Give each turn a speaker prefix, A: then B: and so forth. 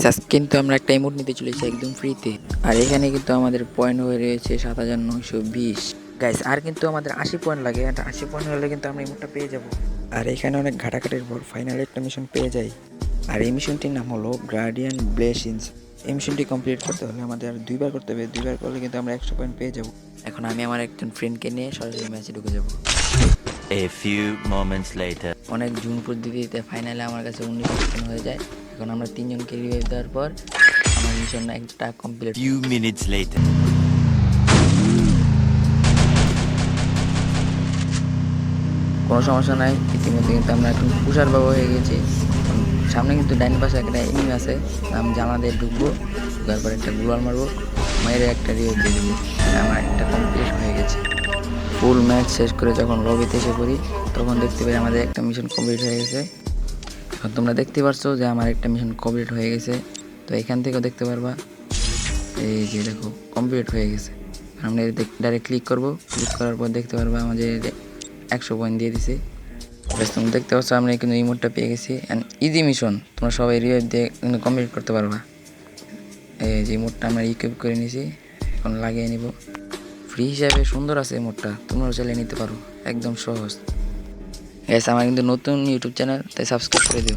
A: Guys আজকে কিন্তু আমরা একটা ইমোট নিতে চলেছি একদম ফ্রিতে। আর এখানে কিন্তু আমাদের পয়েন্ট হয়ে রয়েছে ৭৯২০। গাইস আর কিন্তু আমাদের ৮০ পয়েন্ট লাগে, আর ৮০ পয়েন্ট হলে কিন্তু আমরা ইমোটটা পেয়ে যাব। আর এখানে অনেক ঘাটাঘাটির পর ফাইনালি একটা মিশন পেয়ে যাই। আর এই মিশনটির নাম হলো গার্ডিয়ান ব্লেসিংস। এই মিশনটি কমপ্লিট করতে হলে আমাদের আর দুইবার করতে হবে, দুইবার করলে কিন্তু আমরা ১০০ পয়েন্ট পেয়ে যাব। এখন আমি আমার একজন ফ্রেন্ডকে নিয়ে সরাসরি ম্যাচে ঢুকে যাব।
B: A few moments later.
A: অনেক জুন পদ্ধতিতে ফাইনালে আমার কাছে ১৯% হয়ে যায়। এখন আমরা তিনজনকে রিভাইভ দেওয়ার পর আমার মিশন একটা কমপ্লিট।
B: Few minutes later.
A: কোনো সমস্যা নাই, ইতিমধ্যে কিন্তু আমরা এখন পুষার বাবু হয়ে গেছি। সামনে কিন্তু ডাইন পাশে একটা এনিমি আছে, আমি জানা দিয়ে ঢুকবো, ঢুকার পর একটা গ্লোয়াল মারবো, মেরে একটা রিভাইভ দিয়ে দেবো। আমার একটা কমপ্লিট হয়ে গেছে। ফুল ম্যাচ শেষ করে যখন লবিতে এসে পড়ি তখন দেখতে পাই আমাদের একটা মিশন কমপ্লিট হয়ে গেছে। এখন তোমরা দেখতে পারছো যে আমার একটা মিশন কমপ্লিট হয়ে গেছে। তো এখান থেকেও দেখতে পারবা, এই যে দেখো কমপ্লিট হয়ে গেছে। আমরা ডাইরেক্ট ক্লিক করবো, ক্লিক করার পর দেখতে পারবা আমাদের ১০০ পয়েন্ট দিয়ে দিছে। তোমরা দেখতে পাচ্ছ আমরা কিন্তু ইমোটটা পেয়ে গেছি। অ্যান্ড ইজি মিশন, তোমরা সবাই রিভাইভ দিয়ে কিন্তু কমপ্লিট করতে পারবা। এই যে ইমোটটা আমরা ইকুইপ করে নিছি, এখন লাগিয়ে নিব। ফ্রি হিসাবে সুন্দর আছে ইমোটটা, তোমরাও চালিয়ে নিতে পারো, একদম সহজ। আমার কিন্তু নতুন ইউটিউব চ্যানেল, তাই সাবস্ক্রাইব করে দিও।